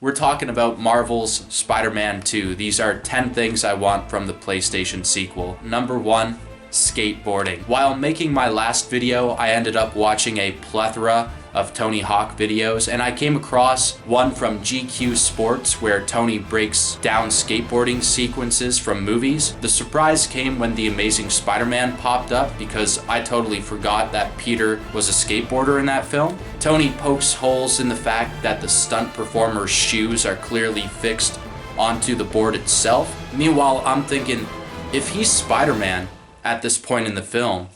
we're talking about Marvel's Spider-Man 2. These are 10 things I want from the PlayStation sequel. Number 1, skateboarding. While making my last video, I ended up watching a plethora of Tony Hawk videos, and I came across one from GQ Sports where Tony breaks down skateboarding sequences from movies. The surprise came when The Amazing Spider-Man popped up because I totally forgot that Peter was a skateboarder in that film. Tony pokes holes in the fact that the stunt performer's shoes are clearly fixed onto the board itself. Meanwhile, I'm thinking, if he's Spider-Man at this point in the film,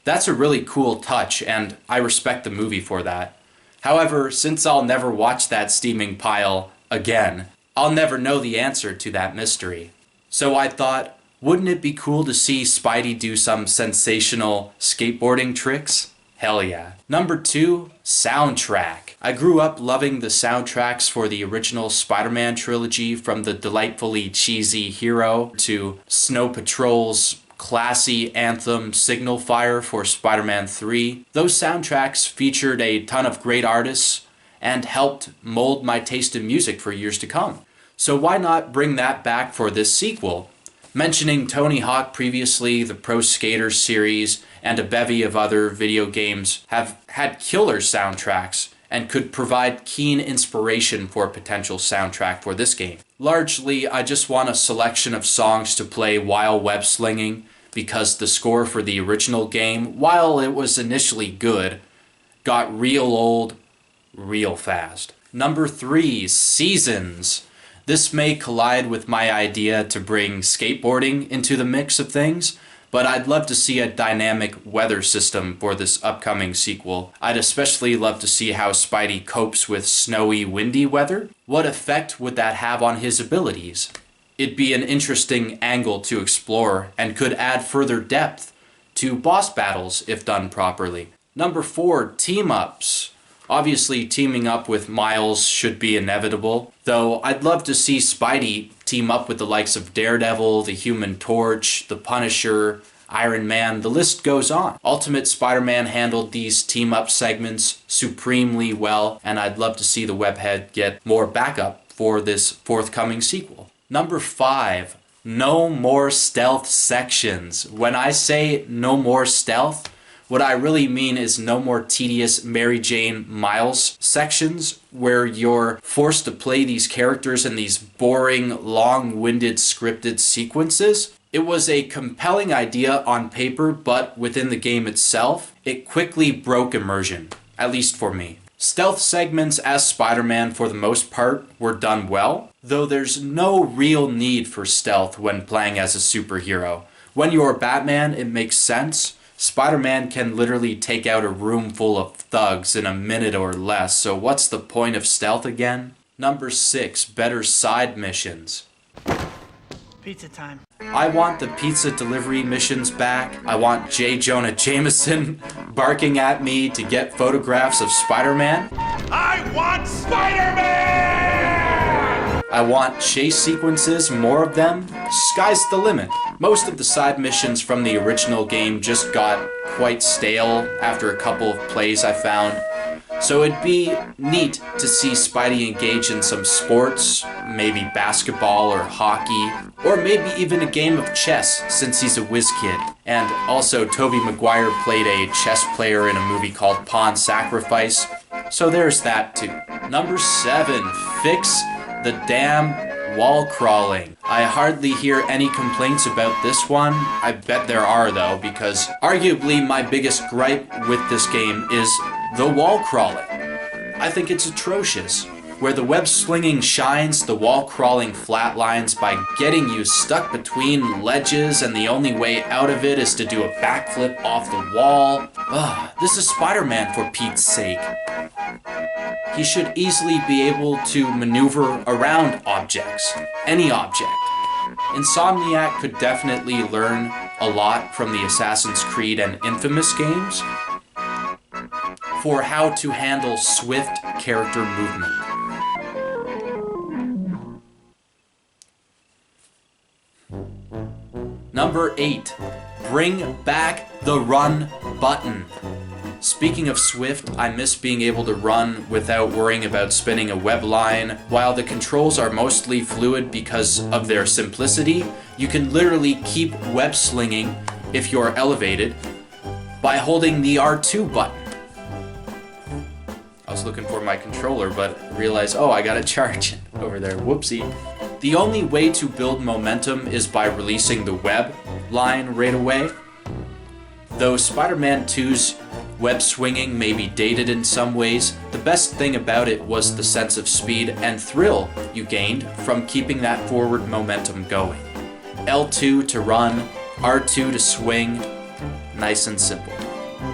that's a really cool touch, and I respect the movie for that. However, since I'll never watch that steaming pile again, I'll never know the answer to that mystery. So I thought, wouldn't it be cool to see Spidey do some sensational skateboarding tricks? Hell yeah. Number 2, soundtrack. I grew up loving the soundtracks for the original Spider-Man trilogy, from the delightfully cheesy Hero to Snow Patrol's classy anthem Signal Fire for Spider-Man 3. Those soundtracks featured a ton of great artists and helped mold my taste in music for years to come. So why not bring that back for this sequel? Mentioning Tony Hawk previously, the Pro Skater series, and a bevy of other video games have had killer soundtracks and could provide keen inspiration for a potential soundtrack for this game. Largely, I just want a selection of songs to play while web slinging, because the score for the original game, while it was initially good, got real old real fast. Number 3, seasons. This may collide with my idea to bring skateboarding into the mix of things, but I'd love to see a dynamic weather system for this upcoming sequel. I'd especially love to see how Spidey copes with snowy, windy weather. What effect would that have on his abilities? It'd be an interesting angle to explore and could add further depth to boss battles if done properly. Number 4, team-ups. Obviously, teaming up with Miles should be inevitable, though I'd love to see Spidey team up with the likes of Daredevil, the Human Torch, the Punisher, Iron Man, the list goes on. Ultimate Spider-Man handled these team-up segments supremely well, and I'd love to see the webhead get more backup for this forthcoming sequel. Number 5, no more stealth sections. When I say no more stealth, what I really mean is no more tedious Mary Jane Miles sections where you're forced to play these characters in these boring, long-winded scripted sequences. It was a compelling idea on paper, but within the game itself, it quickly broke immersion, at least for me. Stealth segments as Spider-Man for the most part were done well, though there's no real need for stealth when playing as a superhero. When you're Batman, it makes sense. Spider-Man can literally take out a room full of thugs in a minute or less, so what's the point of stealth again? Number 6, better side missions. Pizza time. I want the pizza delivery missions back. I want J. Jonah Jameson barking at me to get photographs of Spider-Man. I want Spider-Man! I want chase sequences, more of them. Sky's the limit. Most of the side missions from the original game just got quite stale after a couple of plays I found. So it'd be neat to see Spidey engage in some sports, maybe basketball or hockey, or maybe even a game of chess since he's a whiz kid. And also Tobey Maguire played a chess player in a movie called Pawn Sacrifice, so there's that too. Number 7, fix the damn wall crawling. I hardly hear any complaints about this one. I bet there are though, because arguably my biggest gripe with this game is the wall crawling. I think it's atrocious. Where the web slinging shines, the wall crawling flatlines by getting you stuck between ledges, and the only way out of it is to do a backflip off the wall. Ugh, this is Spider-Man for Pete's sake. He should easily be able to maneuver around objects, any object. Insomniac could definitely learn a lot from the Assassin's Creed and Infamous games for how to handle swift character movement. Number 8, bring back the run button. Speaking of Swift, I miss being able to run without worrying about spinning a web line. While the controls are mostly fluid because of their simplicity, you can literally keep web slinging if you're elevated by holding the R2 button. I was looking for my controller, but realized, oh, I gotta charge it over there. Whoopsie. The only way to build momentum is by releasing the web line right away. Though Spider-Man 2's web swinging may be dated in some ways, the best thing about it was the sense of speed and thrill you gained from keeping that forward momentum going. L2 to run, R2 to swing, nice and simple.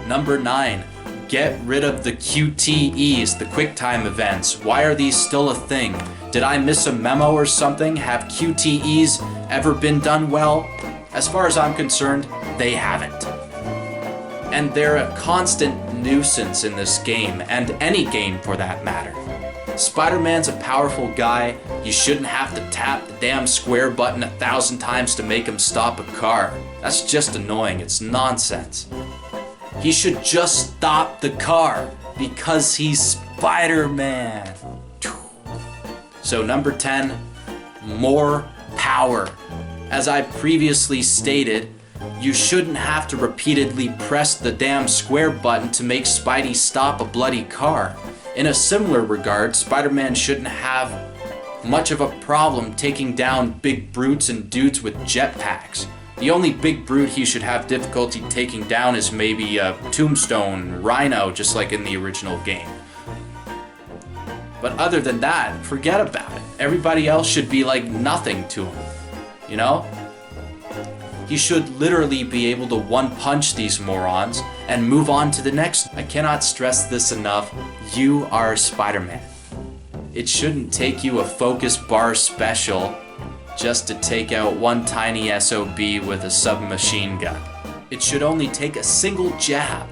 Number 9. Get rid of the QTEs, the QuickTime events. Why are these still a thing? Did I miss a memo or something? Have QTEs ever been done well? As far as I'm concerned, they haven't. And they're a constant nuisance in this game, and any game for that matter. Spider-Man's a powerful guy. You shouldn't have to tap the damn square button 1,000 times to make him stop a car. That's just annoying. It's nonsense. He should just stop the car because he's Spider-Man. So number 10, more power. As I previously stated, you shouldn't have to repeatedly press the damn square button to make Spidey stop a bloody car. In a similar regard, Spider-Man shouldn't have much of a problem taking down big brutes and dudes with jetpacks. The only big brute he should have difficulty taking down is maybe a Tombstone, Rhino, just like in the original game. But other than that, forget about it. Everybody else should be like nothing to him, you know? He should literally be able to one-punch these morons and move on to the next. I cannot stress this enough. You are Spider-Man. It shouldn't take you a focus bar special just to take out one tiny SOB with a submachine gun. It should only take a single jab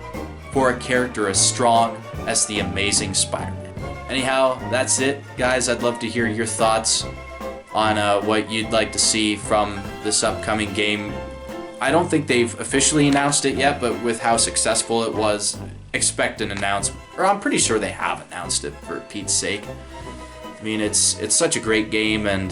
for a character as strong as the Amazing Spider-Man. Anyhow, that's it, guys. I'd love to hear your thoughts on what you'd like to see from this upcoming game. I don't think they've officially announced it yet, but with how successful it was, expect an announcement. Or I'm pretty sure they have announced it, for Pete's sake. I mean, it's such a great game, and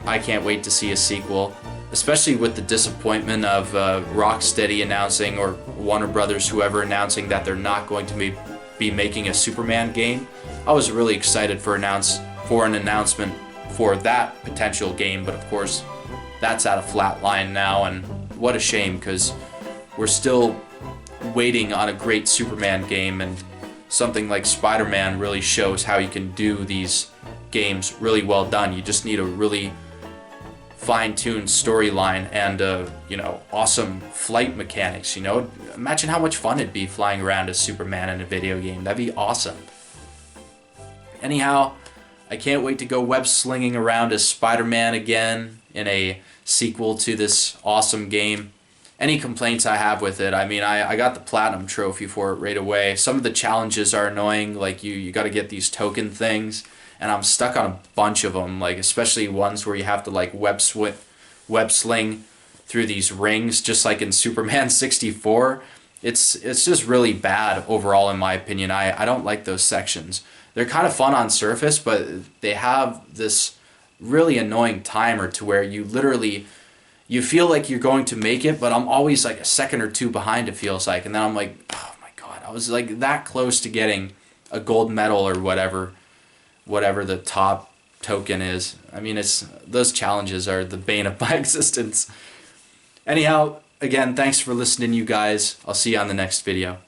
I can't wait to see a sequel, especially with the disappointment of Rocksteady announcing, or Warner Brothers, whoever, announcing that they're not going to be making a Superman game. I was really excited for an announcement for that potential game, but of course that's at a flat line now, and what a shame, because we're still waiting on a great Superman game, and something like Spider-Man really shows how you can do these games really well done. You just need a really fine-tuned storyline and awesome flight mechanics. Imagine how much fun it'd be flying around as Superman in a video game. That'd be awesome. Anyhow, I can't wait to go web slinging around as Spider-Man again in a sequel to this awesome game. Any complaints I have with it, I mean, I got the platinum trophy for it right away. Some of the challenges are annoying, like you got to get these token things, and I'm stuck on a bunch of them, like especially ones where you have to like web sling through these rings, just like in Superman 64. It's just really bad overall, in my opinion. I don't like those sections. They're kind of fun on surface, but they have this really annoying timer to where you feel like you're going to make it, but I'm always like a second or two behind, it feels like, and then I'm like, oh my god, I was like that close to getting a gold medal or whatever the top token is. I mean, those challenges are the bane of my existence. Anyhow, again, thanks for listening, you guys. I'll see you on the next video.